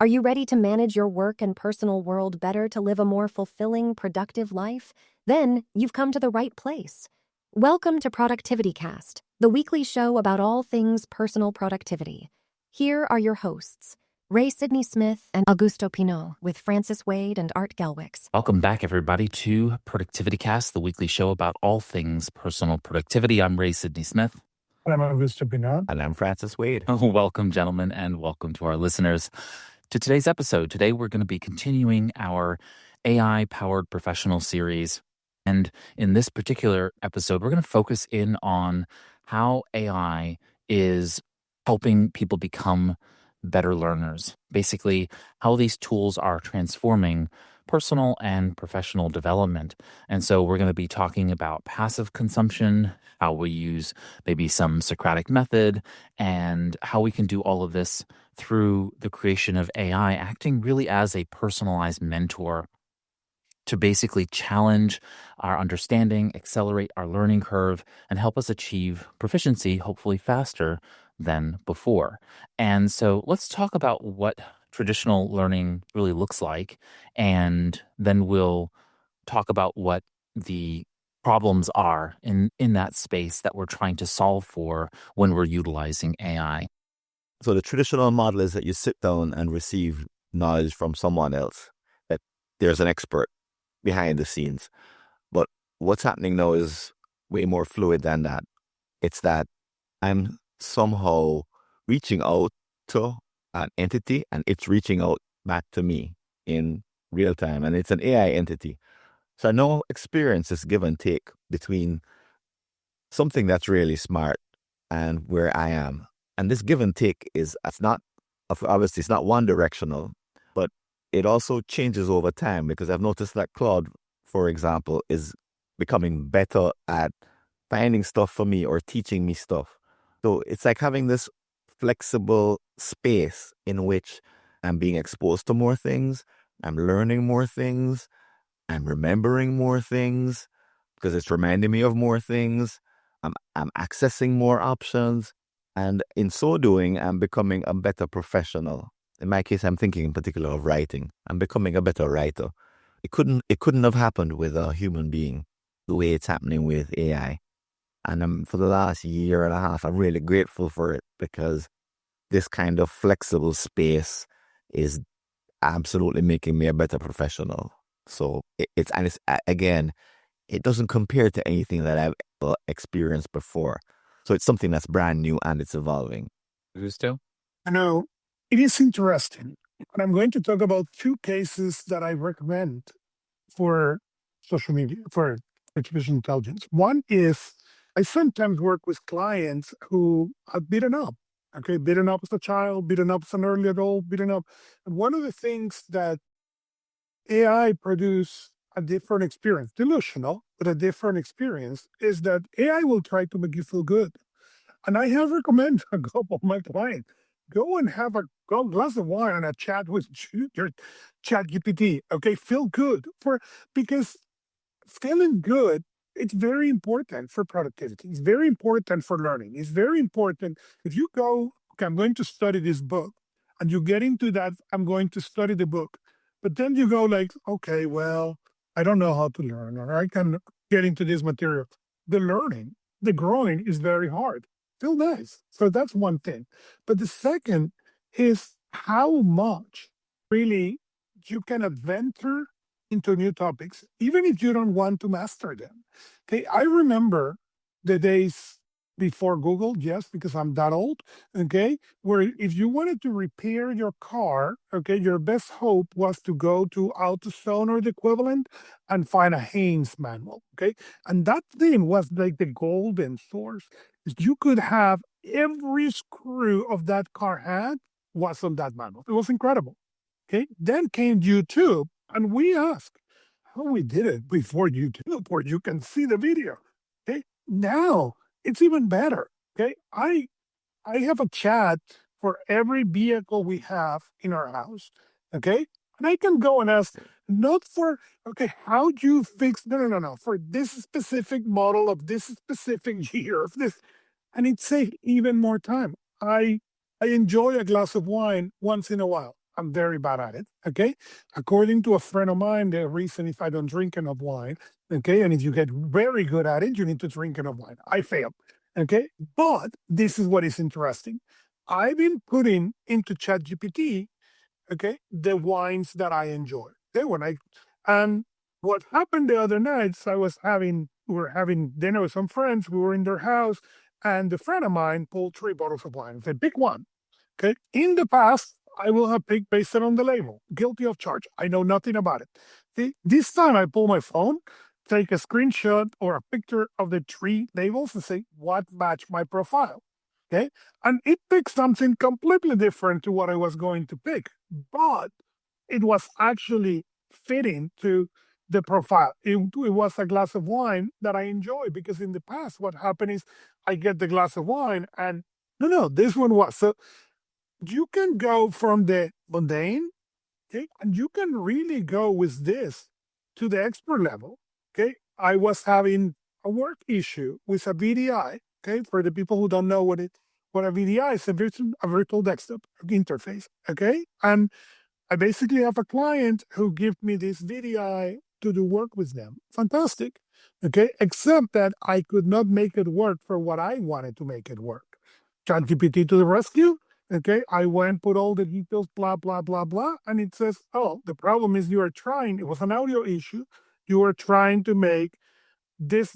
Are you ready to manage your work and personal world better to live a more fulfilling, productive life? Then you've come to the right place. Welcome to Productivity Cast, the weekly show about all things personal productivity. Here are your hosts, Ray Sidney-Smith and Augusto Pinaud, with Francis Wade and Art Gelwicks. Welcome back, everybody, to Productivity Cast, the weekly show about all things personal productivity. I'm Ray Sidney-Smith. I'm Augusto Pinaud. And I'm Francis Wade. Welcome, gentlemen, and welcome to our listeners. To today's episode, today we're going to be continuing our AI-powered professional series. And in this particular episode, we're going to focus in on how AI is helping people become better learners. Basically, how these tools are transforming personal and professional development. And so we're going to be talking about passive consumption, how we use maybe some Socratic Method, and how we can do all of this through the creation of AI acting really as a personalized mentor to basically challenge our understanding, accelerate our learning curve, and help us achieve proficiency, hopefully faster than before. And so let's talk about what traditional learning really looks like, and then we'll talk about what the problems are in that space that we're trying to solve for when we're utilizing AI. So the traditional model is that you sit down and receive knowledge from someone else, that there's an expert behind the scenes. But what's happening now is way more fluid than that. It's that I'm somehow reaching out to an entity and it's reaching out back to me in real time. And it's an AI entity. So I know experience is give and take between something that's really smart and where I am. And this give and take obviously it's not one directional, but it also changes over time, because I've noticed that Claude, for example, is becoming better at finding stuff for me or teaching me stuff. So it's like having this flexible space in which I'm being exposed to more things, I'm learning more things, I'm remembering more things because it's reminding me of more things, I'm accessing more options, and in so doing, I'm becoming a better professional. In my case, I'm thinking in particular of writing. I'm becoming a better writer. It couldn't have happened with a human being the way it's happening with AI. And for the last year and a half, I'm really grateful for it, because this kind of flexible space is absolutely making me a better professional. So it's again, it doesn't compare to anything that I've ever experienced before. So it's something that's brand new and it's evolving. Augusto? I know it is interesting. And I'm going to talk about two cases that I recommend for social media, for artificial intelligence. One is I sometimes work with clients who are beaten up. Okay, beaten up as a child, beaten up as an early adult, beaten up. And one of the things that AI produce a different experience, delusional, but a different experience, is that AI will try to make you feel good. And I have recommended a couple of my clients, go and have a glass of wine and a chat with your chat GPT. Okay, feel good because feeling good, it's very important for productivity. It's very important for learning. It's very important if you go, okay, I'm going to study this book, and you get into that, I'm going to study the book. But then you go like, okay, well, I don't know how to learn, or I can get into this material. The learning, the growing is very hard. Feel nice. So that's one thing. But the second is how much really you can adventure into new topics, even if you don't want to master them. Okay, I remember the days before Google, yes, because I'm that old, okay, where if you wanted to repair your car, okay, your best hope was to go to AutoZone or the equivalent and find a Haynes manual, okay? And that thing was like the golden source. You could have every screw of that car had was on that manual. It was incredible, okay? Then came YouTube, and we asked how we did it before YouTube, where you can see the video, okay? Now, it's even better, okay? I have a chat for every vehicle we have in our house, okay? And I can go and ask, not for, okay, how do you fix, no, for this specific model of this specific year of this. And it saves even more time. I enjoy a glass of wine once in a while. I'm very bad at it. Okay. According to a friend of mine, the reason if I don't drink enough wine, okay, and if you get very good at it, you need to drink enough wine. I failed. Okay. But this is what is interesting. I've been putting into ChatGPT, okay, the wines that I enjoy. And what happened the other nights, we were having dinner with some friends. We were in their house, and a friend of mine pulled 3 bottles of wine. The big one. Okay. In the past, I will have picked based it on the label. Guilty of charge. I know nothing about it. See, this time I pull my phone, take a screenshot or a picture of the 3 labels and say, what match my profile? Okay. And it picked something completely different to what I was going to pick. But it was actually fitting to the profile. It was a glass of wine that I enjoy, because in the past, what happened is I get the glass of wine and no, this one was. So you can go from the mundane, okay, and you can really go with this to the expert level. Okay. I was having a work issue with a VDI. Okay. For the people who don't know what a VDI is, a virtual desktop interface. Okay. And I basically have a client who gives me this VDI to do work with them. Fantastic. Okay. Except that I could not make it work for what I wanted to make it work. ChatGPT to the rescue. Okay. I went, put all the details, blah, blah, blah, blah. And it says, oh, the problem is it was an audio issue. You are trying to make this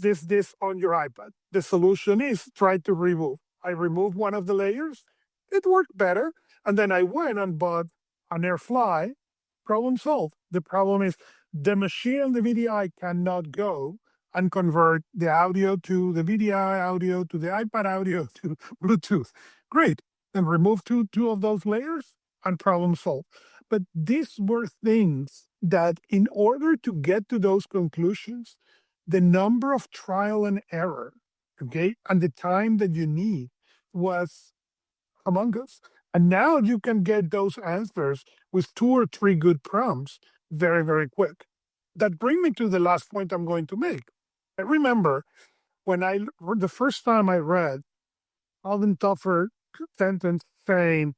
on your iPad. The solution is try to remove. I removed one of the layers. It worked better. And then I went and bought an AirFly. Problem solved. The problem is the machine and the VDI cannot go and convert the audio to the VDI audio to the iPad audio to Bluetooth. Great. Then remove two of those layers and problem solved. But these were things that in order to get to those conclusions, the number of trial and error, okay, and the time that you need was among us. And now you can get those answers with 2 or 3 good prompts very, very quick. That brings me to the last point I'm going to make. I remember the first time I read Alvin Toffler sentence saying,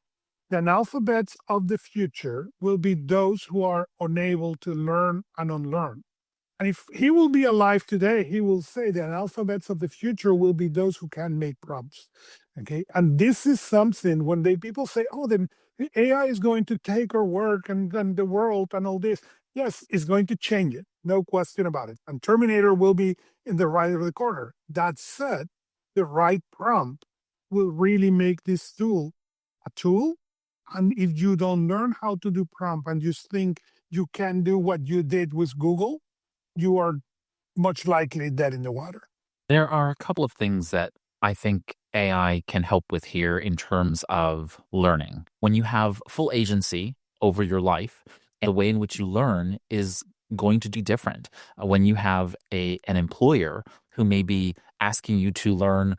the analphabets of the future will be those who are unable to learn and unlearn. And if he will be alive today, he will say the analphabets of the future will be those who can make prompts. Okay. And this is something when people say, oh, the AI is going to take our work and the world and all this. Yes, it's going to change it. No question about it. And Terminator will be in the right of the corner. That said, the right prompt will really make this tool a tool. And if you don't learn how to do prompt and you think you can do what you did with Google, you are much likely dead in the water. There are a couple of things that I think AI can help with here in terms of learning. When you have full agency over your life, the way in which you learn is going to be different. When you have an employer who may be asking you to learn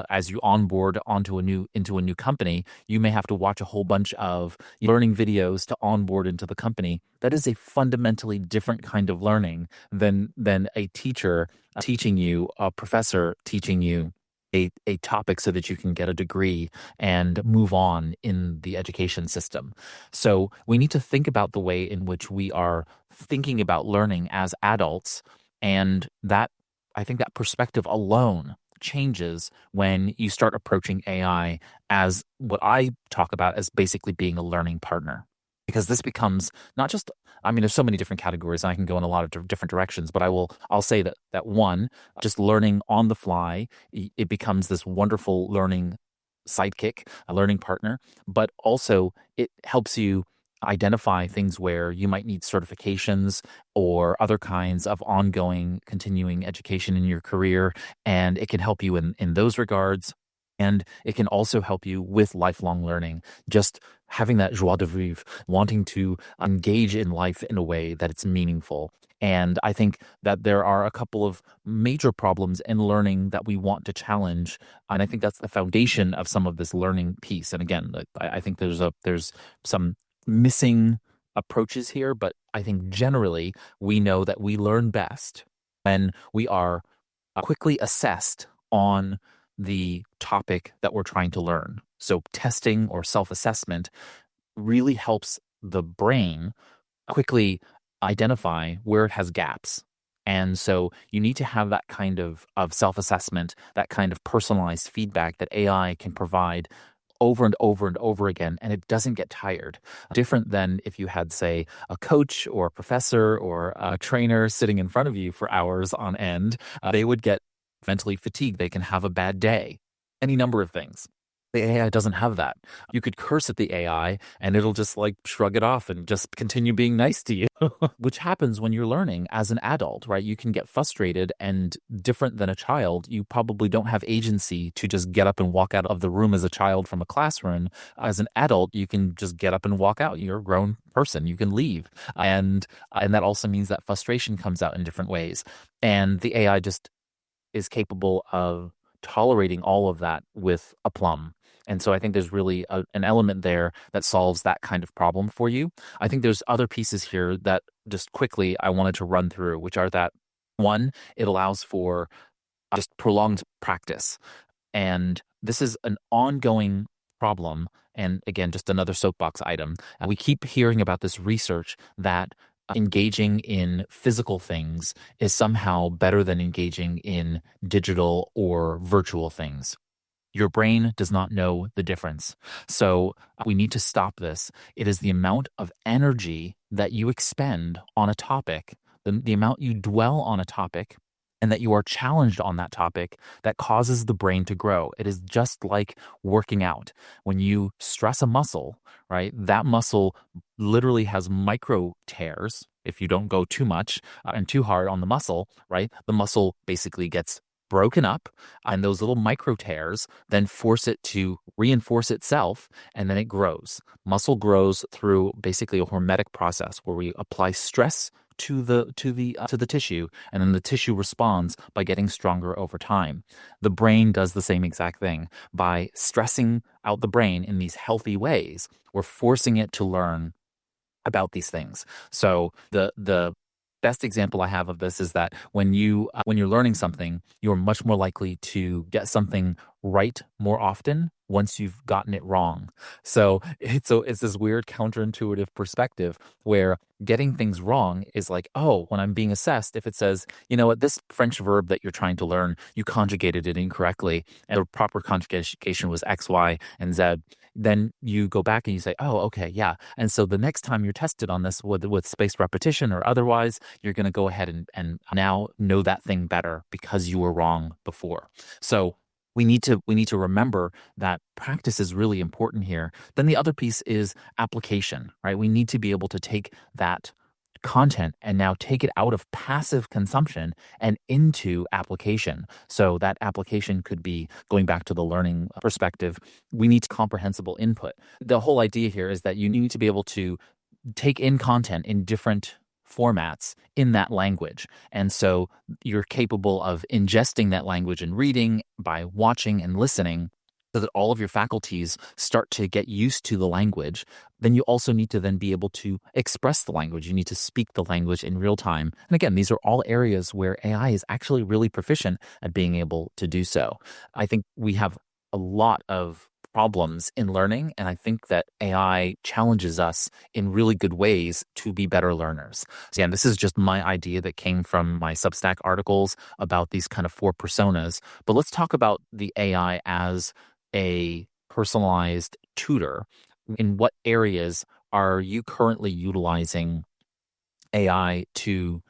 as you onboard into a new company, you may have to watch a whole bunch of learning videos to onboard into the company. That is a fundamentally different kind of learning than a teacher teaching you, a professor teaching you a topic so that you can get a degree and move on in the education system. So we need to think about the way in which we are thinking about learning as adults, and that I think that perspective alone changes when you start approaching AI as what I talk about as basically being a learning partner. Because this becomes not just, there's so many different categories and I can go in a lot of different directions, but I'll say that one, just learning on the fly, it becomes this wonderful learning sidekick, a learning partner, but also it helps you identify things where you might need certifications or other kinds of ongoing continuing education in your career. And it can help you in those regards. And it can also help you with lifelong learning, just having that joie de vivre, wanting to engage in life in a way that it's meaningful. And I think that there are a couple of major problems in learning that we want to challenge. And I think that's the foundation of some of this learning piece. And again, I think there's some missing approaches here, but I think generally we know that we learn best when we are quickly assessed on the topic that we're trying to learn. So testing or self-assessment really helps the brain quickly identify where it has gaps. And so you need to have that kind of self-assessment, that kind of personalized feedback that AI can provide over and over and over again, and it doesn't get tired. Different than if you had, say, a coach or a professor or a trainer sitting in front of you for hours on end. They would get mentally fatigued. They can have a bad day, any number of things. The AI doesn't have that. You could curse at the AI and it'll just like shrug it off and just continue being nice to you, which happens when you're learning as an adult, right? You can get frustrated, and different than a child, you probably don't have agency to just get up and walk out of the room as a child from a classroom. As an adult, you can just get up and walk out. You're a grown person. You can leave. And that also means that frustration comes out in different ways. And the AI just is capable of tolerating all of that with aplomb. And so I think there's really an element there that solves that kind of problem for you. I think there's other pieces here that just quickly I wanted to run through, which are that, one, it allows for just prolonged practice. And this is an ongoing problem. And again, just another soapbox item. We keep hearing about this research that engaging in physical things is somehow better than engaging in digital or virtual things. Your brain does not know the difference. So we need to stop this. It is the amount of energy that you expend on a topic, the amount you dwell on a topic, and that you are challenged on that topic that causes the brain to grow. It is just like working out. When you stress a muscle, right, that muscle literally has micro tears. If you don't go too much and too hard on the muscle, right, the muscle basically gets broken up, and those little micro tears then force it to reinforce itself, and then it grows. Muscle grows through basically a hormetic process where we apply stress to the tissue, and then the tissue responds by getting stronger over time. The brain does the same exact thing. By stressing out the brain in these healthy ways, we're forcing it to learn about these things. So the best example I have of this is that when you're learning something, you're much more likely to get something right more often once you've gotten it wrong. So it's this weird counterintuitive perspective where getting things wrong is like, oh, when I'm being assessed, if it says, you know what, this French verb that you're trying to learn, you conjugated it incorrectly, and the proper conjugation was X, Y, and Z, then you go back and you say, oh, okay, yeah. And so the next time you're tested on this with spaced repetition or otherwise, you're going to go ahead and now know that thing better because you were wrong before. So we need to remember that practice is really important here. Then the other piece is application, right? We need to be able to take that content and now take it out of passive consumption and into application. So that application could be, going back to the learning perspective, we need comprehensible input. The whole idea here is that you need to be able to take in content in different formats in that language. And so you're capable of ingesting that language and reading by watching and listening, so that all of your faculties start to get used to the language. Then you also need to then be able to express the language. You need to speak the language in real time. And again, these are all areas where AI is actually really proficient at being able to do so. I think we have a lot of problems in learning, and I think that AI challenges us in really good ways to be better learners. So again, this is just my idea that came from my Substack articles about these kind of 4 personas. But let's talk about the AI as a personalized tutor. In what areas are you currently utilizing AI to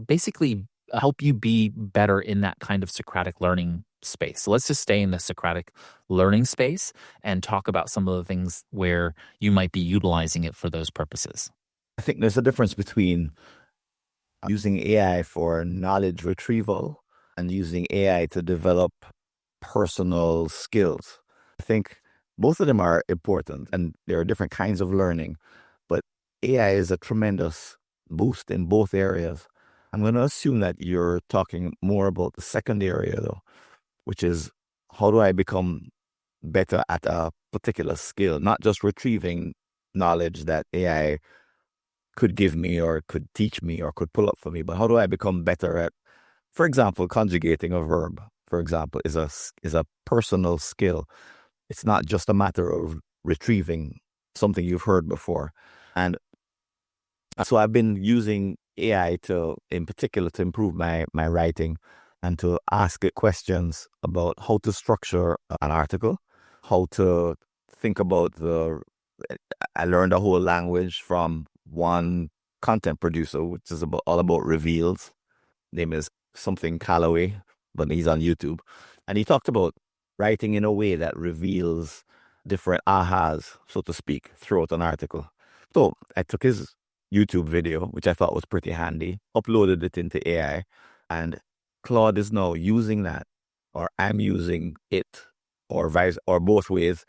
basically help you be better in that kind of Socratic learning space? So let's just stay in the Socratic learning space and talk about some of the things where you might be utilizing it for those purposes. I think there's a difference between using AI for knowledge retrieval and using AI to develop personal skills. I think both of them are important, and there are different kinds of learning, but AI is a tremendous boost in both areas. I'm going to assume that you're talking more about the second area, though, which is how do I become better at a particular skill, not just retrieving knowledge that AI could give me or could teach me or could pull up for me, but how do I become better at, for example, conjugating a verb, for example, is a personal skill. It's not just a matter of retrieving something you've heard before. And so I've been using AI in particular, to improve my writing and to ask it questions about how to structure an article, how to think about I learned a whole language from one content producer, which is all about reveals. Name is something Calloway, but he's on YouTube. And he talked about writing in a way that reveals different ahas, so to speak, throughout an article. So I took his YouTube video, which I thought was pretty handy, uploaded it into AI, and Claude is now using that, or I'm using it, or both ways,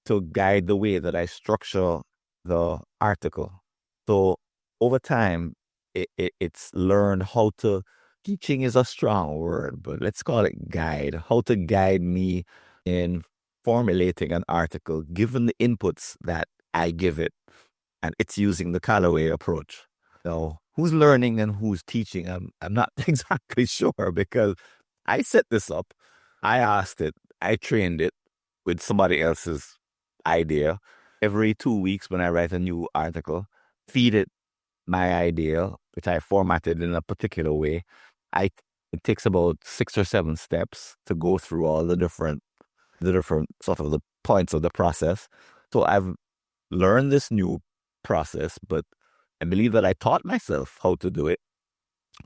to guide the way that I structure the article. So over time, it's learned how to, teaching is a strong word, but let's call it guide, how to guide me in formulating an article, given the inputs that I give it. And it's using the Callaway approach. So who's learning and who's teaching? I'm not exactly sure, because I set this up, I asked it, I trained it with somebody else's idea. Every 2 weeks when I write a new article, feed it my idea, which I formatted in a particular way. It takes about 6 or 7 steps to go through all the different sort of the points of the process. So I've learned this new process, but I believe that I taught myself how to do it.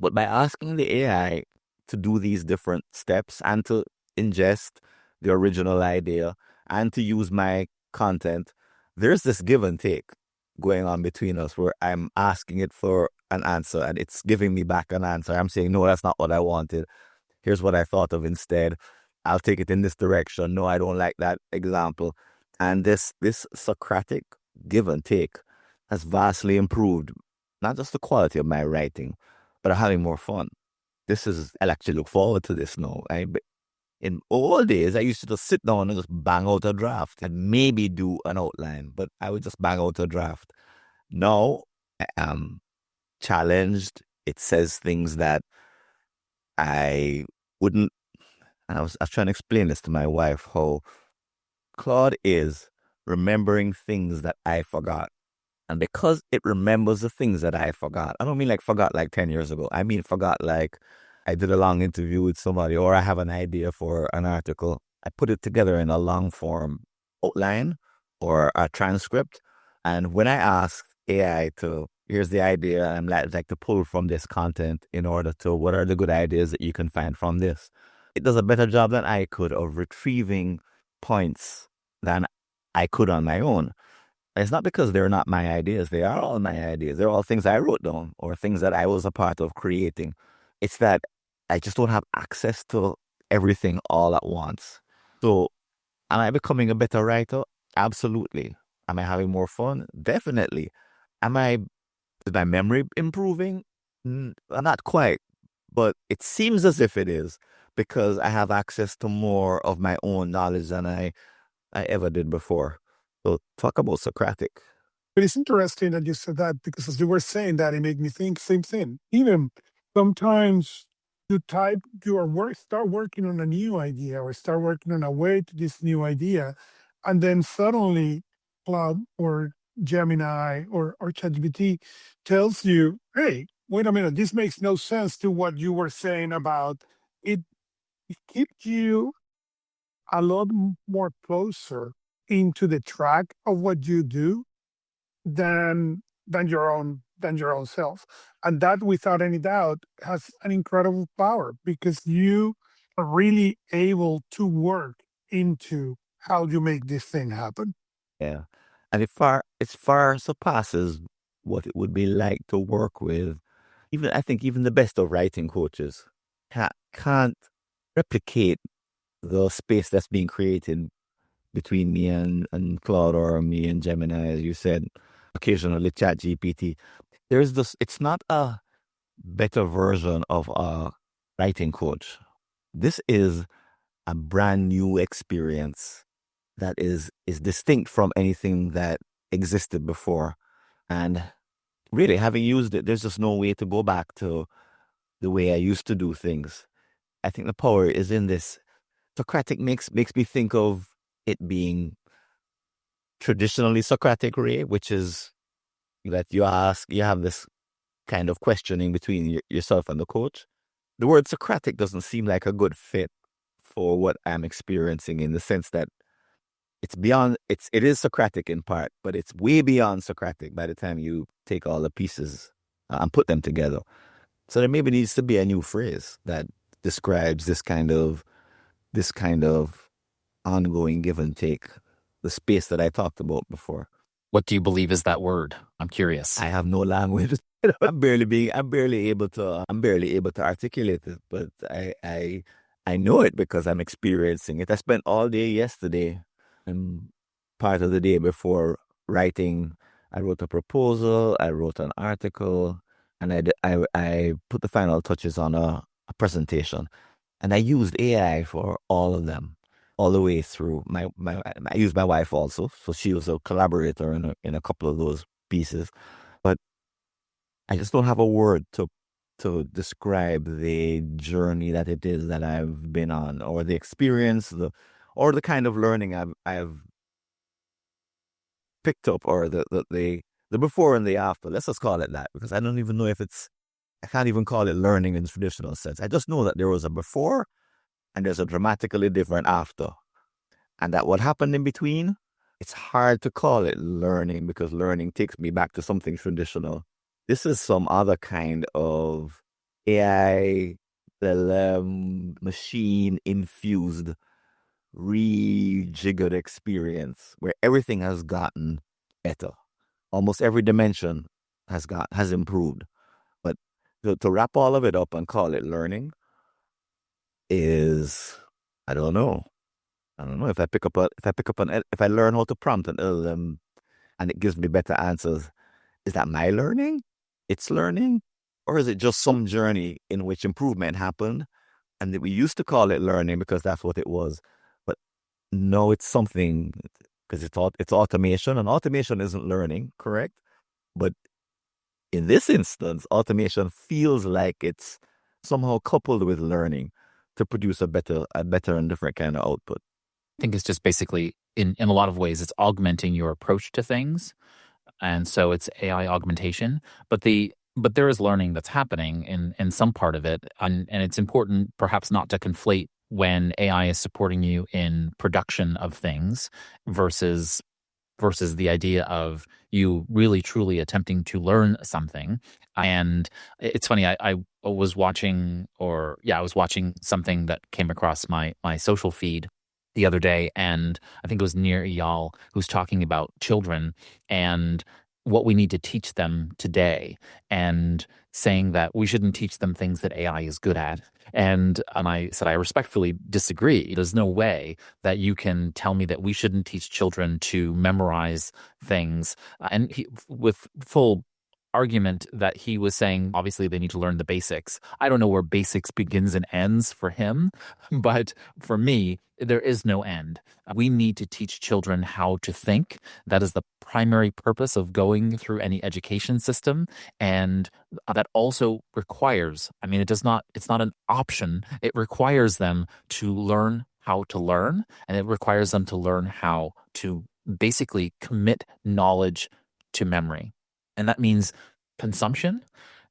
But by asking the AI to do these different steps and to ingest the original idea and to use my content, there's this give and take going on between us, where I'm asking it for an answer and it's giving me back an answer. I'm saying, no, that's not what I wanted. Here's what I thought of instead. I'll take it in this direction. No, I don't like that example. And this Socratic give and take has vastly improved not just the quality of my writing, but having more fun. I actually look forward to this now. In old days, I used to just sit down and just bang out a draft and maybe do an outline, but I would just bang out a draft. Now I am challenged. It says things that I wouldn't. I was trying to explain this to my wife, how Claude is remembering things that I forgot. And because it remembers the things that I forgot, I don't mean like forgot like 10 years ago. I mean forgot like I did a long interview with somebody, or I have an idea for an article. I put it together in a long form outline or a transcript. And when I ask AI here's the idea, I'm like to pull from this content in order to, what are the good ideas that you can find from this? It does a better job than I could of retrieving points than I could on my own. It's not because they're not my ideas. They are all my ideas. They're all things I wrote down or things that I was a part of creating. It's that I just don't have access to everything all at once. So am I becoming a better writer? Absolutely. Am I having more fun? Definitely. Is my memory improving? Not quite, but it seems as if it is, because I have access to more of my own knowledge than I ever did before. So talk about Socratic. But it's interesting that you said that, because as you were saying that, it made me think same thing. Even sometimes you type your work, start working on a new idea or start working on a way to this new idea, and then suddenly Cloud or Gemini or ChatGPT tells you, hey, wait a minute, this makes no sense to what you were saying about it. It keeps you a lot more closer into the track of what you do than your own self, and that, without any doubt, has an incredible power, because you are really able to work into how you make this thing happen. Yeah. And it far surpasses what it would be like to work with. I think even the best of writing coaches can't replicate the space that's being created between me and Claude, or me and Gemini, as you said, occasionally ChatGPT. It's not a better version of a writing coach. This is a brand new experience that is distinct from anything that existed before. And really, having used it, there's just no way to go back to the way I used to do things. I think the power is in this. Socratic makes me think of it being traditionally Socratic, Ray, which is, that you have this kind of questioning between yourself and the coach. The word Socratic doesn't seem like a good fit for what I'm experiencing, in the sense that it is Socratic in part, but it's way beyond Socratic by the time you take all the pieces and put them together. So there maybe needs to be a new phrase that describes this kind of ongoing give and take, the space that I talked about before. What do you believe is that word? I'm curious. I have no language. I'm barely able to articulate it, but I know it because I'm experiencing it. I spent all day yesterday and part of the day before writing. I wrote a proposal, I wrote an article, and I put the final touches on a presentation. And I used AI for all of them, all the way through. I used my wife also, so she was a collaborator in a couple of those pieces. But I just don't have a word to describe the journey that it is that I've been on, or the experience, or the kind of learning I've picked up, or the before and the after. Let's just call it that, because I don't even know if I can't even call it learning in the traditional sense. I just know that there was a before and there's a dramatically different after. And that what happened in between, it's hard to call it learning, because learning takes me back to something traditional. This is some other kind of AI, machine-infused, rejiggered experience where everything has gotten better. Almost every dimension has improved. But to wrap all of it up and call it learning is, I don't know. If I learn how to prompt an LLM and it gives me better answers, is that my learning? It's learning? Or is it just some journey in which improvement happened and that we used to call it learning because that's what it was? But no, it's something, because it's automation, and automation isn't learning, correct? But in this instance, automation feels like it's somehow coupled with learning to produce a better and different kind of output. I think it's just basically, in a lot of ways, it's augmenting your approach to things. And so it's AI augmentation. But there is learning that's happening in some part of it. And it's important perhaps not to conflate when AI is supporting you in production of things versus the idea of you really truly attempting to learn something. And it's funny, I was watching something that came across my social feed the other day, and I think it was Nir Eyal who's talking about children and what we need to teach them today, and saying that we shouldn't teach them things that AI is good at. And I said, I respectfully disagree. There's no way that you can tell me that we shouldn't teach children to memorize things. And with full argument that he was saying, obviously they need to learn the basics. I don't know where basics begins and ends for him, but for me, there is no end. We need to teach children how to think. That is the primary purpose of going through any education system. And that also requires, it's not an option. It requires them to learn how to learn, and it requires them to learn how to basically commit knowledge to memory. And that means consumption,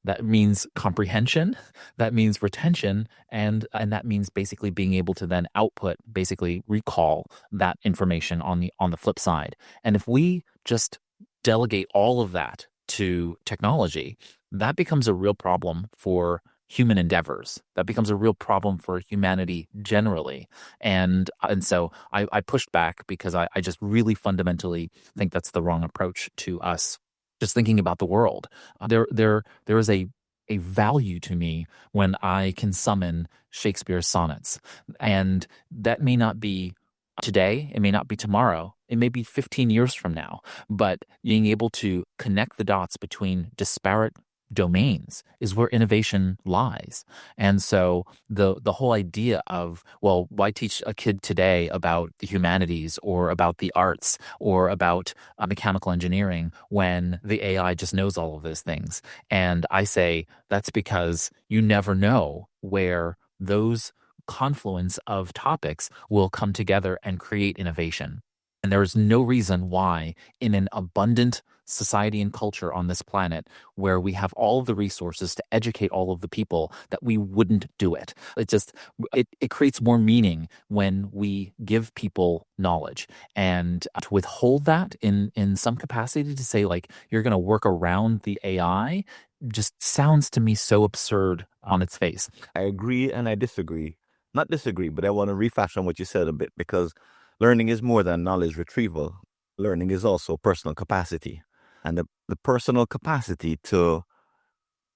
that means comprehension, that means retention, and that means basically being able to then output, basically recall that information on the flip side. And if we just delegate all of that to technology, that becomes a real problem for human endeavors. That becomes a real problem for humanity generally. And so I pushed back because I just really fundamentally think that's the wrong approach to us just thinking about the world. There is a value to me when I can summon Shakespeare's sonnets. And that may not be today, it may not be tomorrow, it may be 15 years from now. But being able to connect the dots between disparate domains is where innovation lies. And so the whole idea of, well, why teach a kid today about the humanities or about the arts or about mechanical engineering when the AI just knows all of those things? And I say that's because you never know where those confluence of topics will come together and create innovation. And there is no reason why in an abundant society and culture on this planet where we have all of the resources to educate all of the people that we wouldn't do it. It creates more meaning when we give people knowledge, and to withhold that in some capacity, to say like you're going to work around the AI, just sounds to me so absurd on its face. I agree and I disagree. Not disagree, but I want to refashion what you said a bit, because learning is more than knowledge retrieval. Learning is also personal capacity. And the personal capacity to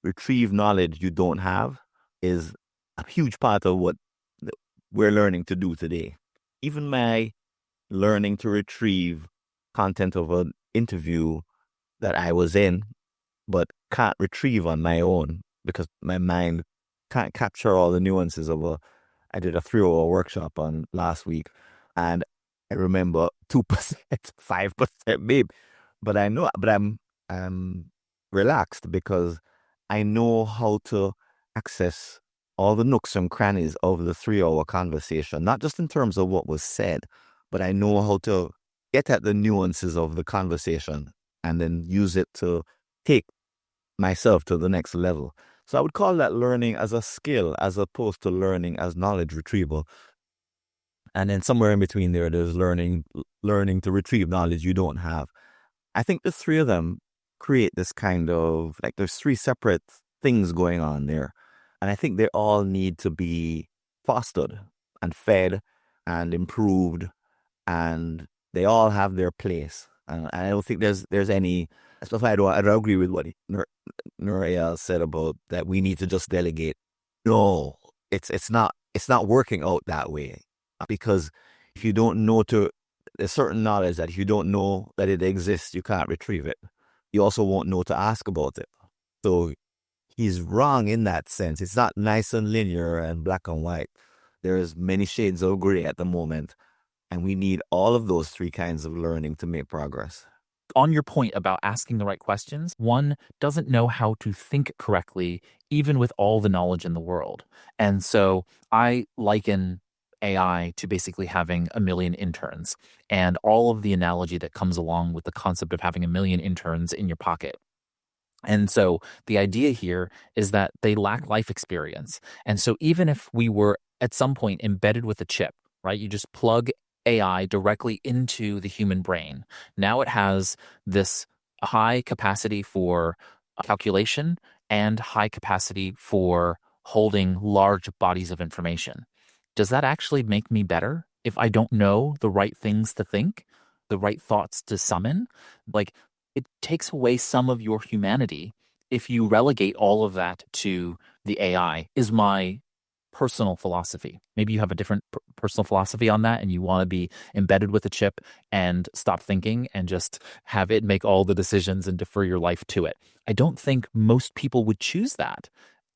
retrieve knowledge you don't have is a huge part of what we're learning to do today. Even my learning to retrieve content of an interview that I was in, but can't retrieve on my own because my mind can't capture all the nuances of I did a 3-hour workshop on last week, and I remember 2%, 5%, maybe. But I'm relaxed because I know how to access all the nooks and crannies of the 3-hour conversation, not just in terms of what was said, but I know how to get at the nuances of the conversation and then use it to take myself to the next level. So I would call that learning as a skill as opposed to learning as knowledge retrieval. And then somewhere in between there's learning to retrieve knowledge you don't have. I think the three of them create this kind of, like, there's three separate things going on there. And I think they all need to be fostered and fed and improved, and they all have their place. And I don't think there's any, especially I don't agree with what Nuria said about that we need to just delegate. No, it's not working out that way, because if you don't know there's certain knowledge that if you don't know that it exists, you can't retrieve it. You also won't know to ask about it. So he's wrong in that sense. It's not nice and linear and black and white. There's many shades of gray at the moment, and we need all of those three kinds of learning to make progress. On your point about asking the right questions, one doesn't know how to think correctly, even with all the knowledge in the world. And so I liken AI to basically having a million interns and all of the analogy that comes along with the concept of having a million interns in your pocket. And so the idea here is that they lack life experience. And so even if we were at some point embedded with a chip, right, you just plug AI directly into the human brain. Now it has this high capacity for calculation and high capacity for holding large bodies of information. Does that actually make me better if I don't know the right things to think, the right thoughts to summon? Like, it takes away some of your humanity if you relegate all of that to the AI, is my personal philosophy. Maybe you have a different personal philosophy on that and you want to be embedded with a chip and stop thinking and just have it make all the decisions and defer your life to it. I don't think most people would choose that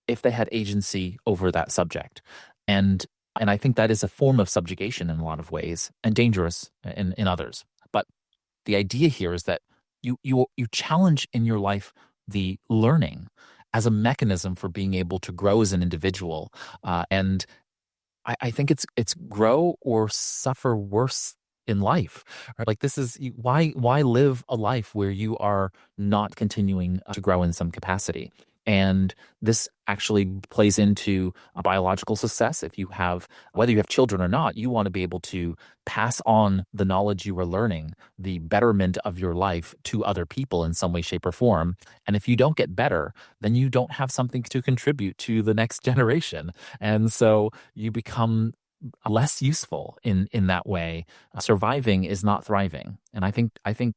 if they had agency over that subject. And I think that is a form of subjugation in a lot of ways and dangerous in others. But the idea here is that you challenge in your life the learning as a mechanism for being able to grow as an individual. And I think it's grow or suffer worse in life. Right? Like, this is why live a life where you are not continuing to grow in some capacity. And this actually plays into a biological success. If you have, whether you have children or not, you want to be able to pass on the knowledge you are learning, the betterment of your life, to other people in some way, shape, or form. And if you don't get better, then you don't have something to contribute to the next generation. And so you become less useful in that way. Surviving is not thriving. And I think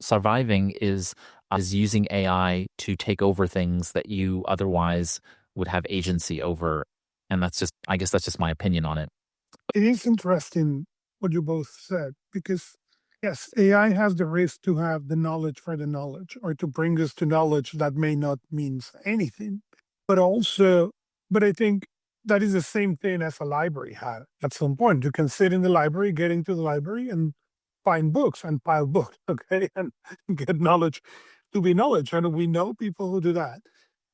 surviving is using AI to take over things that you otherwise would have agency over. And I guess that's just my opinion on it. It is interesting what you both said, because yes, AI has the risk to have the knowledge for the knowledge, or to bring us to knowledge that may not mean anything. But I think that is the same thing as a library had at some point. You can sit in the library, get into the library and find books and pile books, okay, and get knowledge to be knowledge. And we know people who do that.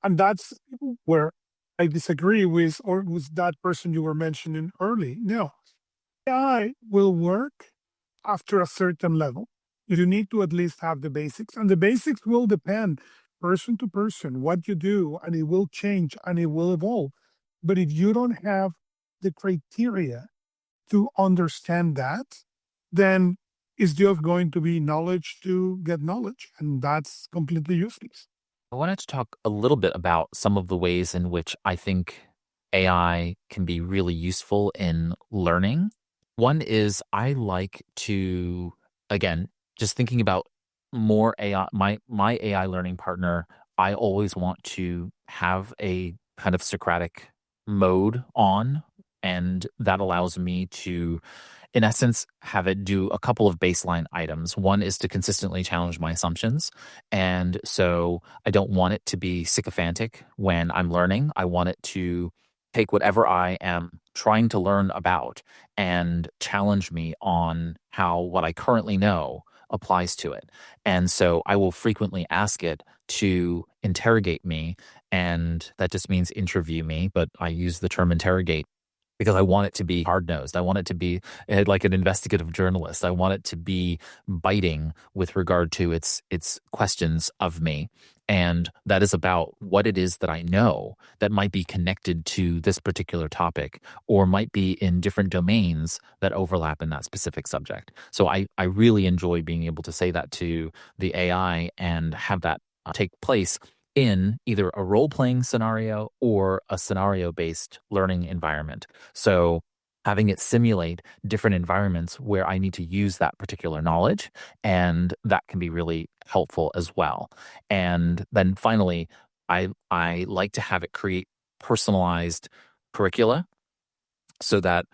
And that's where I disagree with that person you were mentioning early. No, AI will work after a certain level. You need to at least have the basics, and the basics will depend person to person, what you do, and it will change and it will evolve. But if you don't have the criteria to understand that, then it's just going to be knowledge to get knowledge, and that's completely useless. I wanted to talk a little bit about some of the ways in which I think AI can be really useful in learning. One is I like to, again, just thinking about more AI, my AI learning partner, I always want to have a kind of Socratic mode on, and that allows me to, in essence, have it do a couple of baseline items. One is to consistently challenge my assumptions. And so I don't want it to be sycophantic when I'm learning. I want it to take whatever I am trying to learn about and challenge me on how what I currently know applies to it. And so I will frequently ask it to interrogate me. And that just means interview me, but I use the term interrogate because I want it to be hard-nosed. I want it to be like an investigative journalist. I want it to be biting with regard to its questions of me. And that is about what it is that I know that might be connected to this particular topic or might be in different domains that overlap in that specific subject. So I really enjoy being able to say that to the AI and have that take place in either a role-playing scenario or a scenario-based learning environment. So having it simulate different environments where I need to use that particular knowledge, and that can be really helpful as well. And then finally, I like to have it create personalized curricula so that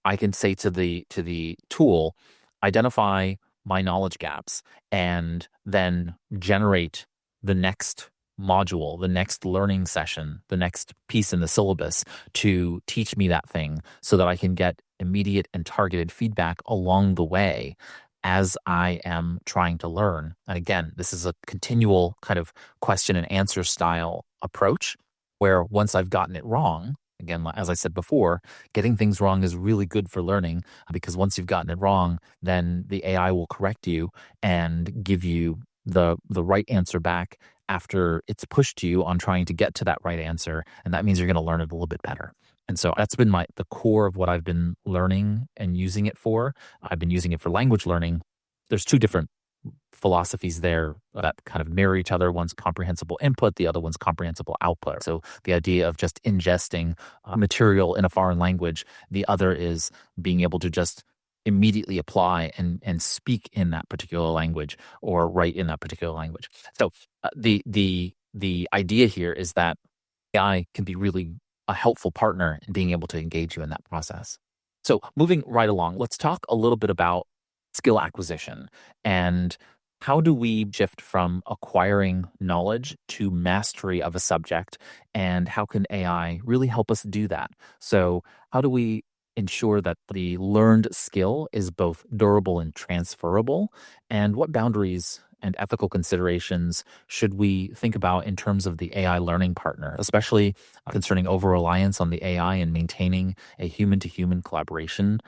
I can say to the tool, identify my knowledge gaps and then generate the next module, the next learning session, the next piece in the syllabus to teach me that thing so that I can get immediate and targeted feedback along the way as I am trying to learn. And again, this is a continual kind of question and answer style approach where once I've gotten it wrong, again, as I said before, getting things wrong is really good for learning because once you've gotten it wrong, then the AI will correct you and give you the right answer back after it's pushed to you on trying to get to that right answer. And that means you're going to learn it a little bit better. And so that's been the core of what I've been learning and using it for. I've been using it for language learning. There's two different philosophies there that kind of mirror each other. One's comprehensible input, the other one's comprehensible output. So the idea of just ingesting material in a foreign language, the other is being able to just immediately apply and speak in that particular language or write in that particular language. So the idea here is that AI can be really a helpful partner in being able to engage you in that process. So moving right along, let's talk a little bit about skill acquisition and how do we shift from acquiring knowledge to mastery of a subject, and how can AI really help us do that? So how do we ensure that the learned skill is both durable and transferable, and what boundaries and ethical considerations should we think about in terms of the AI learning partner, especially concerning over-reliance on the AI and maintaining a human-to-human collaboration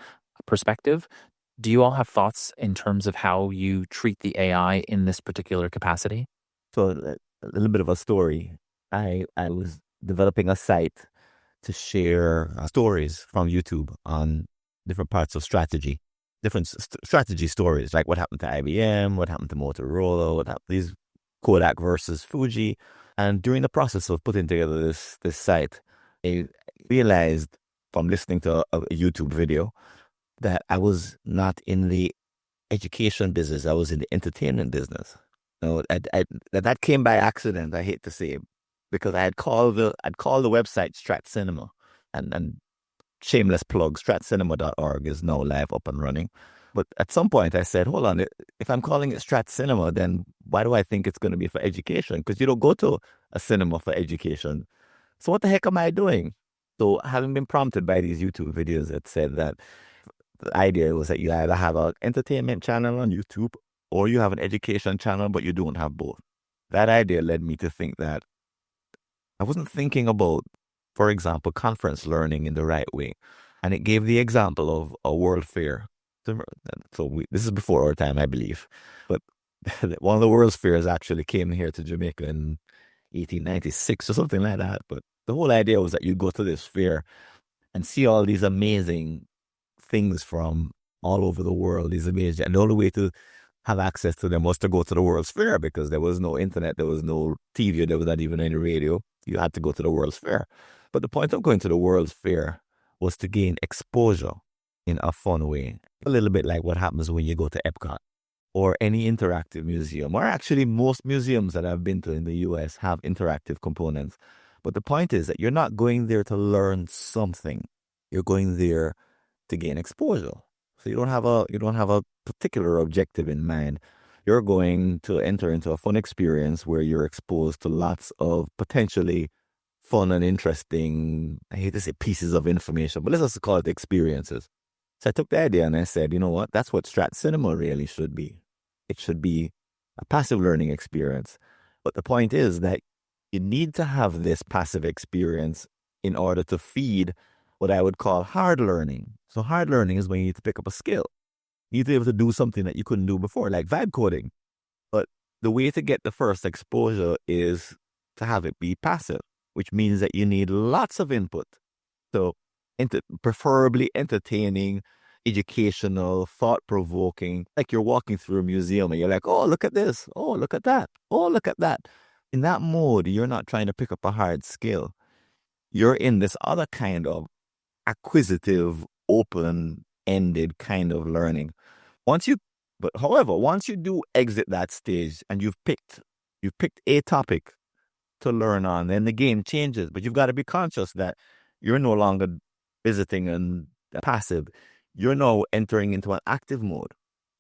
perspective? Do you all have thoughts in terms of how you treat the AI in this particular capacity? So a little bit of a story. I was developing a site to share stories from YouTube on different parts of strategy, different strategy stories, like what happened to IBM, what happened to Motorola, what happened these Kodak versus Fuji. And during the process of putting together this site, I realized from listening to a YouTube video that I was not in the education business. I was in the entertainment business. No, that came by accident. I hate to say, because I'd called the website Strat Cinema, and shameless plug, stratcinema.org is now live, up and running. But at some point I said, hold on, if I'm calling it Strat Cinema, then why do I think it's going to be for education? Because you don't go to a cinema for education. So what the heck am I doing? So having been prompted by these YouTube videos that said that the idea was that you either have an entertainment channel on YouTube or you have an education channel, but you don't have both. That idea led me to think that I wasn't thinking about, for example, conference learning in the right way. And it gave the example of a world fair. This is before our time, I believe. But one of the World's Fairs actually came here to Jamaica in 1896 or something like that. But the whole idea was that you go to this fair and see all these amazing things from all over the world. These amazing, and the only way to have access to them was to go to the World's Fair, because there was no internet, there was no TV, there was not even any radio. You had to go to the World's Fair. But the point of going to the World's Fair was to gain exposure in a fun way. A little bit like what happens when you go to Epcot or any interactive museum, or actually most museums that I've been to in the US have interactive components. But the point is that you're not going there to learn something. You're going there to gain exposure. So you don't have a particular objective in mind. You're going to enter into a fun experience where you're exposed to lots of potentially fun and interesting, I hate to say pieces of information, but let's just call it experiences. So I took the idea and I said, you know what? That's what Strat Cinema really should be. It should be a passive learning experience. But the point is that you need to have this passive experience in order to feed what I would call hard learning. So hard learning is when you need to pick up a skill. You need to be able to do something that you couldn't do before, like vibe coding. But the way to get the first exposure is to have it be passive, which means that you need lots of input. So preferably entertaining, educational, thought-provoking, like you're walking through a museum and you're like, oh, look at this. Oh, look at that. Oh, look at that. In that mode, you're not trying to pick up a hard skill. You're in this other kind of acquisitive, open-ended kind of learning. Once you do exit that stage and you've picked a topic to learn on, then the game changes. But you've got to be conscious that you're no longer visiting and passive. You're now entering into an active mode.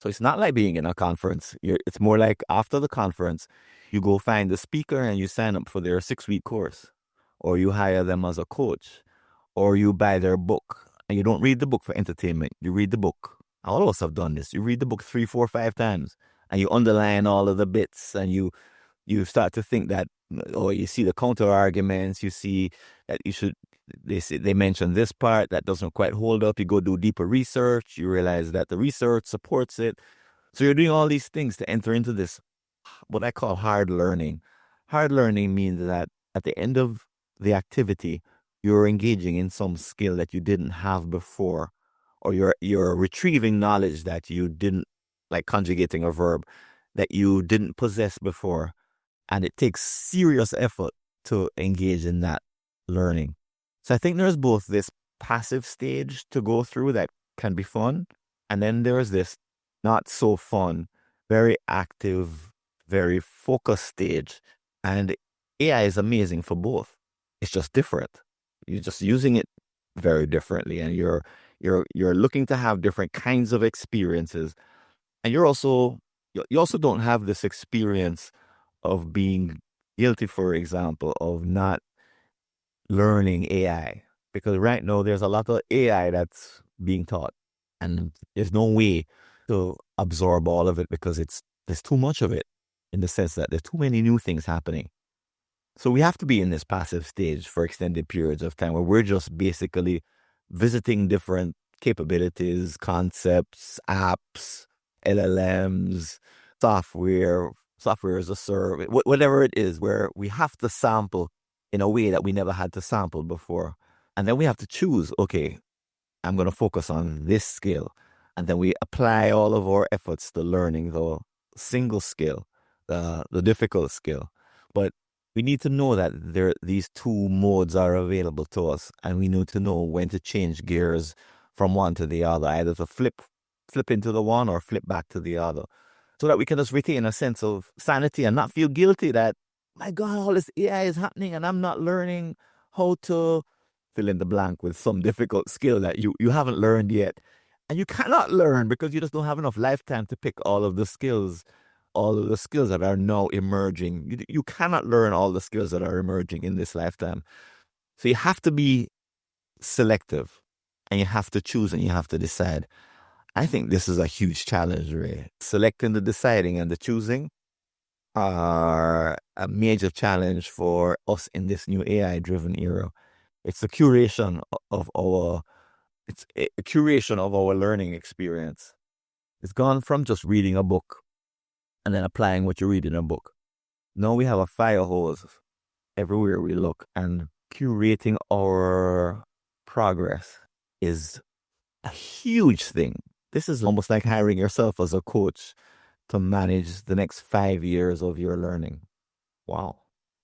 So it's not like being in a conference. It's more like after the conference, you go find the speaker and you sign up for their 6-week course, or you hire them as a coach, or you buy their book. And you don't read the book for entertainment. You read the book. All of us have done this. You read the book 3, 4, 5 times, and you underline all of the bits, and you start to think that, or you see the counter arguments. You see that they mention this part that doesn't quite hold up. You go do deeper research. You realize that the research supports it. So you're doing all these things to enter into this, what I call hard learning. Hard learning means that at the end of the activity, you're engaging in some skill that you didn't have before, or you're retrieving knowledge that you didn't, like conjugating a verb, that you didn't possess before. And it takes serious effort to engage in that learning. So I think there's both this passive stage to go through that can be fun, and then there's this not so fun, very active, very focused stage. And AI is amazing for both. It's just different. You're just using it very differently, and you're looking to have different kinds of experiences. And you also don't have this experience of being guilty, for example, of not learning AI, because right now there's a lot of AI that's being taught, and there's no way to absorb all of it because there's too much of it, in the sense that there's too many new things happening. So we have to be in this passive stage for extended periods of time where we're just basically visiting different capabilities, concepts, apps, LLMs, software as a service, whatever it is, where we have to sample in a way that we never had to sample before. And then we have to choose, okay, I'm going to focus on this skill. And then we apply all of our efforts to learning the single skill, the difficult skill. But we need to know that these two modes are available to us, and we need to know when to change gears from one to the other, either to flip into the one or flip back to the other, so that we can just retain a sense of sanity and not feel guilty that, my God, all this AI is happening and I'm not learning how to fill in the blank with some difficult skill that you haven't learned yet. And you cannot learn because you just don't have enough lifetime to pick all of the skills that are now emerging. You cannot learn all the skills that are emerging in this lifetime. So you have to be selective, and you have to choose, and you have to decide. I think this is a huge challenge, Ray. Selecting, the deciding, and the choosing are a major challenge for us in this new AI-driven era. It's a curation of our learning experience. It's gone from just reading a book and then applying what you read in a book. Now we have a fire hose everywhere we look, and curating our progress is a huge thing. This is almost like hiring yourself as a coach to manage the next 5 years of your learning. Wow.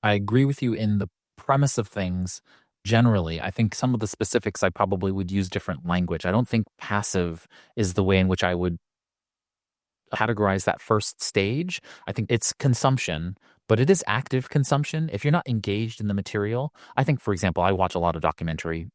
I agree with you in the premise of things generally. I think some of the specifics I probably would use different language. I don't think passive is the way in which I would categorize that first stage. I think it's consumption, but it is active consumption. If you're not engaged in the material, I think, for example, I watch a lot of documentary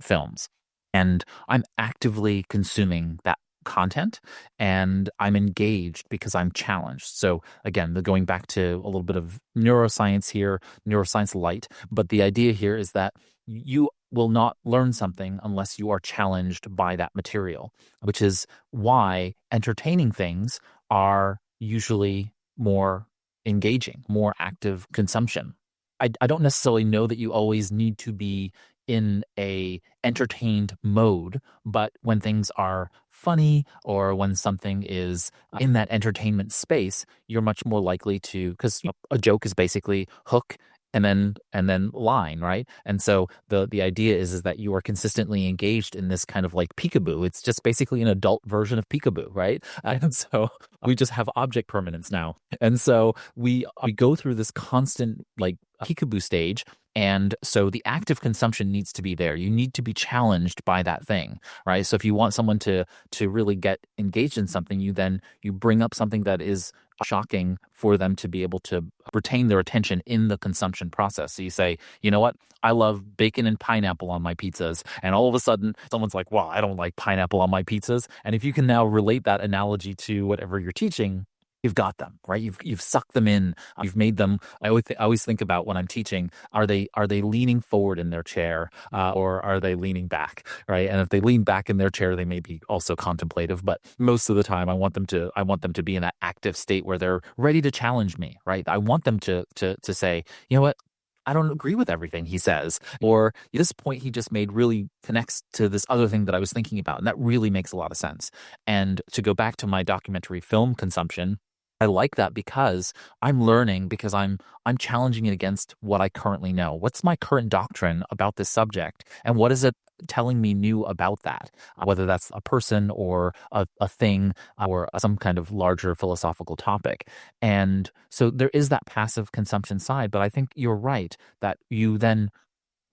films and I'm actively consuming that content and I'm engaged because I'm challenged. So again, going back to a little bit of neuroscience here, neuroscience light, but the idea here is that you will not learn something unless you are challenged by that material, which is why entertaining things are usually more engaging, more active consumption. I don't necessarily know that you always need to be in a entertained mode, but when things are funny or when something is in that entertainment space, you're much more likely to, because a joke is basically hook and then line, right? And so the idea is that you are consistently engaged in this kind of like peekaboo. It's just basically an adult version of peekaboo, right? And so we just have object permanence now. And so we go through this constant like peekaboo stage. And so the active consumption needs to be there. You need to be challenged by that thing, right? So if you want someone to really get engaged in something, you bring up something that is shocking for them to be able to retain their attention in the consumption process. So you say, you know what? I love bacon and pineapple on my pizzas. And all of a sudden someone's like, well, I don't like pineapple on my pizzas. And if you can now relate that analogy to whatever you're teaching, you've got them, right? You've sucked them in. You've made them. I always think about when I'm teaching: are they leaning forward in their chair, or are they leaning back, right? And if they lean back in their chair, they may be also contemplative. But most of the time, I want them to be in that active state where they're ready to challenge me, right? I want them to say, you know what? I don't agree with everything he says, or this point he just made really connects to this other thing that I was thinking about, and that really makes a lot of sense. And to go back to my documentary film consumption, I like that because I'm learning, because I'm challenging it against what I currently know. What's my current doctrine about this subject, and what is it telling me new about that, whether that's a person or a thing or some kind of larger philosophical topic. And so there is that passive consumption side, but I think you're right that you then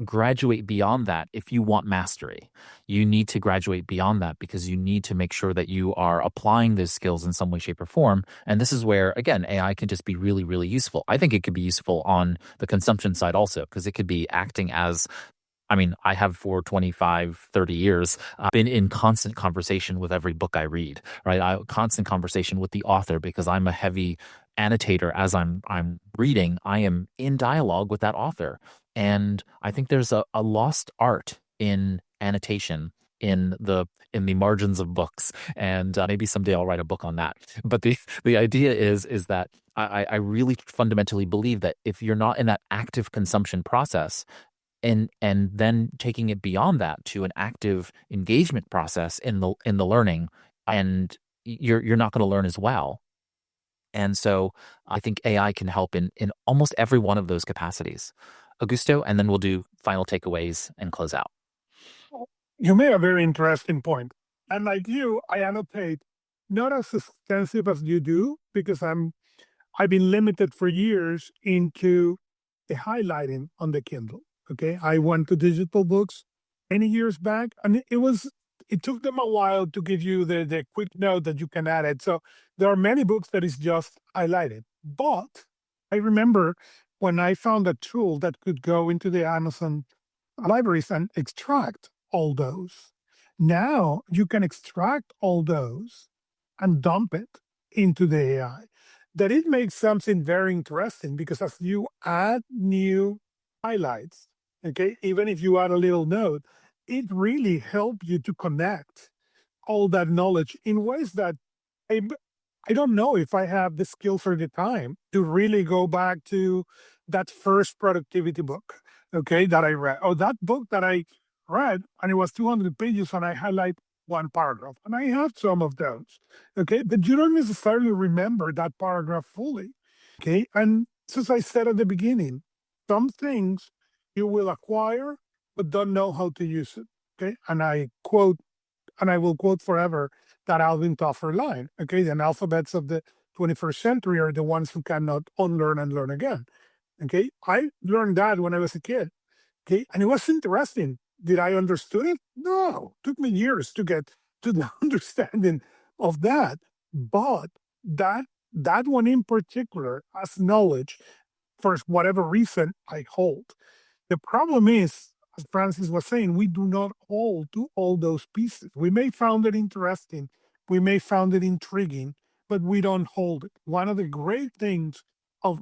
graduate beyond that. If you want mastery, you need to graduate beyond that because you need to make sure that you are applying those skills in some way, shape, or form. And this is where, again, AI can just be really, really useful. I think it could be useful on the consumption side also, because it could be acting as, I have for 25, 30 years been in constant conversation with every book I read, right? Constant conversation with the author, because I'm a heavy annotator. As I'm reading, I am in dialogue with that author. And I think there's a lost art in annotation in the margins of books. And maybe someday I'll write a book on that. But the idea is that I really fundamentally believe that if you're not in that active consumption process, and then taking it beyond that to an active engagement process in the learning, and you're not going to learn as well. And so I think AI can help in almost every one of those capacities. Augusto, and then we'll do final takeaways and close out. You made a very interesting point. And like you, I annotate not as extensive as you do, because I've been limited for years into the highlighting on the Kindle. Okay, I went to digital books many years back, and it took them a while to give you the quick note that you can add it. So there are many books that is just highlighted. But I remember when I found a tool that could go into the Amazon libraries and extract all those. Now you can extract all those and dump it into the AI. That it makes something very interesting, because as you add new highlights, okay, even if you add a little note, it really helps you to connect all that knowledge in ways that I don't know if I have the skills or the time to really go back to that first productivity book, okay, that I read, or that book that I read, and it was 200 pages, and I highlight one paragraph. And I have some of those. Okay. But you don't necessarily remember that paragraph fully. Okay. And as I said at the beginning, some things you will acquire, but don't know how to use it. Okay. And I will quote forever that Alvin Toffler line. Okay. The analphabets of the 21st century are the ones who cannot unlearn and learn again. Okay. I learned that when I was a kid. Okay. And it was interesting. Did I understand it? No. It took me years to get to the understanding of that. But that one in particular as knowledge, for whatever reason, I hold. The problem is, as Francis was saying, we do not hold to all those pieces. We may found it interesting, we may found it intriguing, but we don't hold it. One of the great things of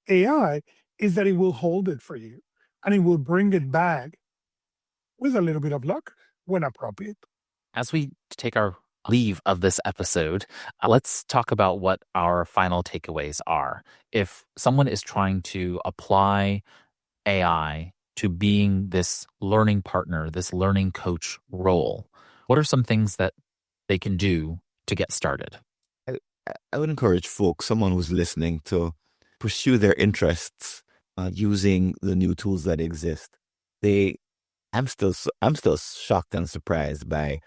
AI is that it will hold it for you and it will bring it back with a little bit of luck when appropriate. As we take our leave of this episode, let's talk about what our final takeaways are. If someone is trying to apply AI to being this learning partner, this learning coach role, what are some things that they can do to get started? I would encourage folks, someone who's listening, to pursue their interests using the new tools that exist. I'm still shocked and surprised by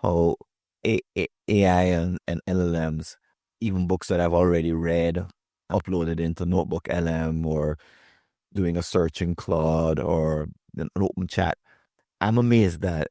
how AI and LLMs, even books that I've already read, uploaded into Notebook LM or doing a search in Claude or an open chat. I'm amazed at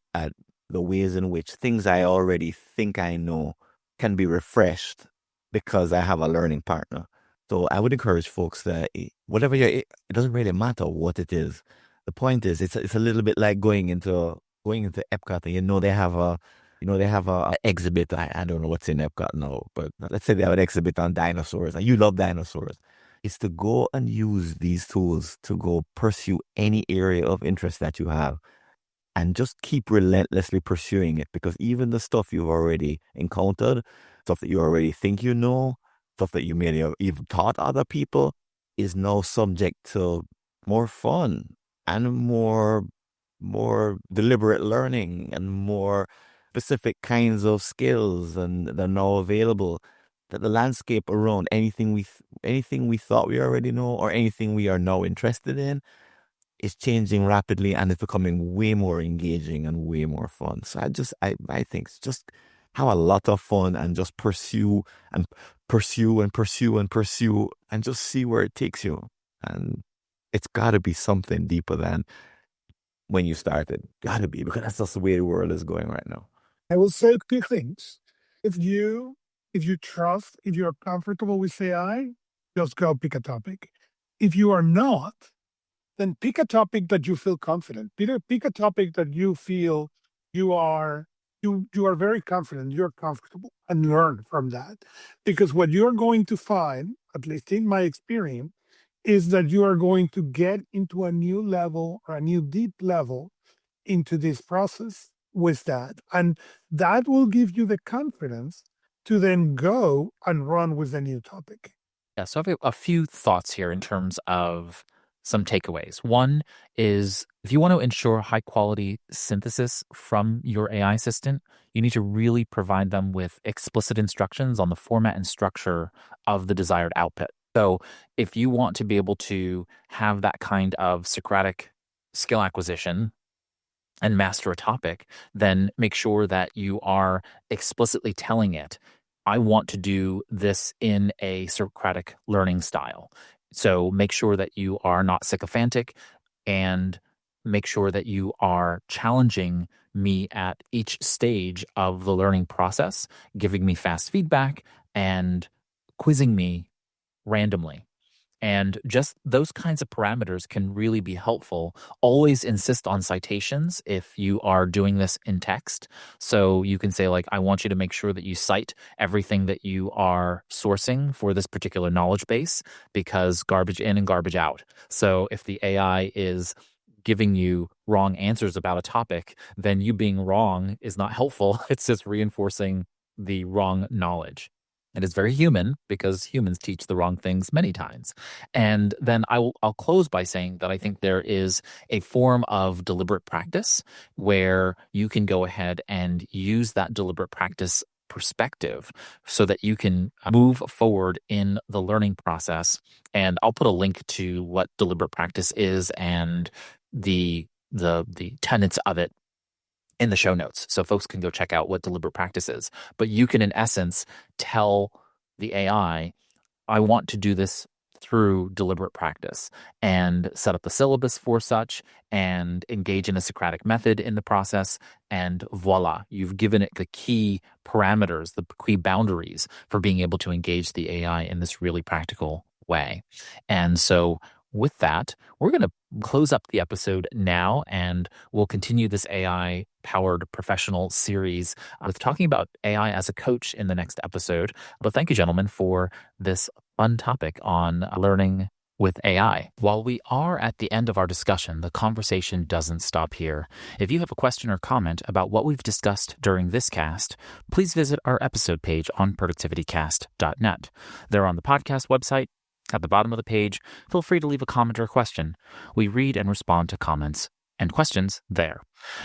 the ways in which things I already think I know can be refreshed because I have a learning partner. So I would encourage folks that whatever it doesn't really matter what it is. The point is, it's a little bit like going into Epcot, and they have a exhibit. I don't know what's in Epcot now, but let's say they have an exhibit on dinosaurs, and you love dinosaurs. Is to go and use these tools to go pursue any area of interest that you have and just keep relentlessly pursuing it, because even the stuff you've already encountered, stuff that you already think you know, stuff that you may have even taught other people, is now subject to more fun and more deliberate learning and more specific kinds of skills, and they're now available. That the landscape around anything we thought we already know or anything we are now interested in is changing rapidly, and it's becoming way more engaging and way more fun. So I think just have a lot of fun and just pursue and pursue and pursue and pursue and just see where it takes you. And it's got to be something deeper than when you started. Got to be, because that's just the way the world is going right now. I will say two things. If you trust, if you're comfortable with AI, just go pick a topic. If you are not, then pick a topic that you feel confident. Pick a topic that you feel you are very confident, you're comfortable, and learn from that. Because what you're going to find, at least in my experience, is that you are going to get into a new level or a new deep level into this process with that. And that will give you the confidence to then go and run with a new topic. Yeah, so I have a few thoughts here in terms of some takeaways. One is, if you want to ensure high quality synthesis from your AI assistant, you need to really provide them with explicit instructions on the format and structure of the desired output. So if you want to be able to have that kind of Socratic skill acquisition and master a topic, then make sure that you are explicitly telling it, I want to do this in a Socratic learning style. So make sure that you are not sycophantic, and make sure that you are challenging me at each stage of the learning process, giving me fast feedback and quizzing me randomly. And just those kinds of parameters can really be helpful. Always insist on citations if you are doing this in text. So you can say, like, I want you to make sure that you cite everything that you are sourcing for this particular knowledge base, because garbage in and garbage out. So if the AI is giving you wrong answers about a topic, then you being wrong is not helpful. It's just reinforcing the wrong knowledge. It is very human because humans teach the wrong things many times. And then I'll close by saying that I think there is a form of deliberate practice where you can go ahead and use that deliberate practice perspective so that you can move forward in the learning process. And I'll put a link to what deliberate practice is and the tenets of it in the show notes, so folks can go check out what deliberate practice is. But you can, in essence, tell the AI, I want to do this through deliberate practice, and set up the syllabus for such, and engage in a Socratic method in the process, and voila, you've given it the key parameters, the key boundaries for being able to engage the AI in this really practical way. And so with that, we're going to close up the episode now, and we'll continue this AI-powered professional series with talking about AI as a coach in the next episode. But thank you, gentlemen, for this fun topic on learning with AI. While we are at the end of our discussion, the conversation doesn't stop here. If you have a question or comment about what we've discussed during this cast, please visit our episode page on productivitycast.net. They're on the podcast website. At the bottom of the page, feel free to leave a comment or a question. We read and respond to comments and questions there.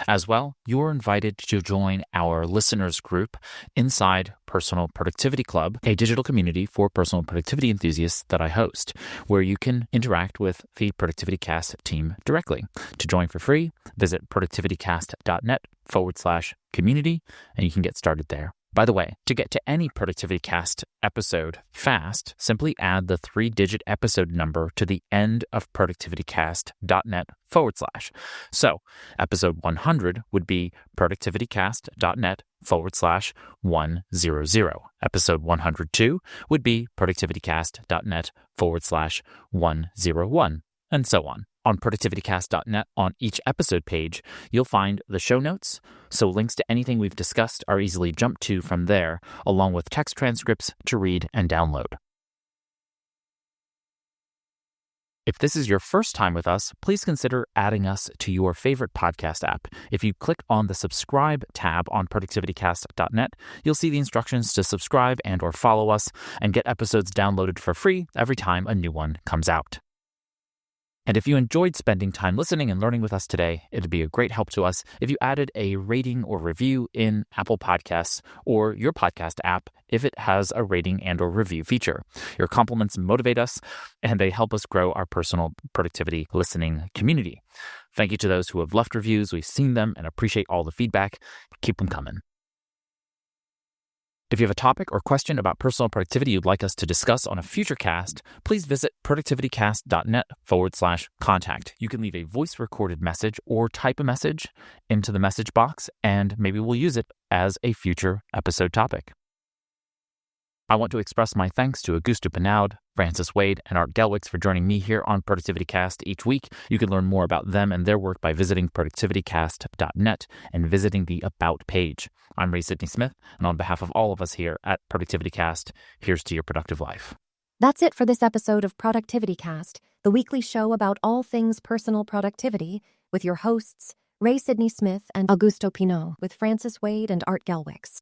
As well, you're invited to join our listeners group inside Personal Productivity Club, a digital community for personal productivity enthusiasts that I host, where you can interact with the Productivity Cast team directly. To join for free, visit productivitycast.net/community, and you can get started there. By the way, to get to any Productivity Cast episode fast, simply add the 3-digit episode number to the end of productivitycast.net/. So, episode 100 would be productivitycast.net/100. Episode 102 would be productivitycast.net/101, and so on. On productivitycast.net, on each episode page, you'll find the show notes, so links to anything we've discussed are easily jumped to from there, along with text transcripts to read and download. If this is your first time with us, please consider adding us to your favorite podcast app. If you click on the subscribe tab on productivitycast.net, you'll see the instructions to subscribe and or follow us and get episodes downloaded for free every time a new one comes out. And if you enjoyed spending time listening and learning with us today, it'd be a great help to us if you added a rating or review in Apple Podcasts or your podcast app if it has a rating and or review feature. Your compliments motivate us, and they help us grow our personal productivity listening community. Thank you to those who have left reviews. We've seen them and appreciate all the feedback. Keep them coming. If you have a topic or question about personal productivity you'd like us to discuss on a future cast, please visit productivitycast.net/contact. You can leave a voice recorded message or type a message into the message box, and maybe we'll use it as a future episode topic. I want to express my thanks to Augusto Pinaud, Francis Wade, and Art Gelwicks for joining me here on Productivity Cast each week. You can learn more about them and their work by visiting productivitycast.net and visiting the About page. I'm Raymond Sidney-Smith, and on behalf of all of us here at Productivity Cast, here's to your productive life. That's it for this episode of Productivity Cast, the weekly show about all things personal productivity, with your hosts, Ray Sidney-Smith and Augusto Pinaud, with Francis Wade and Art Gelwicks.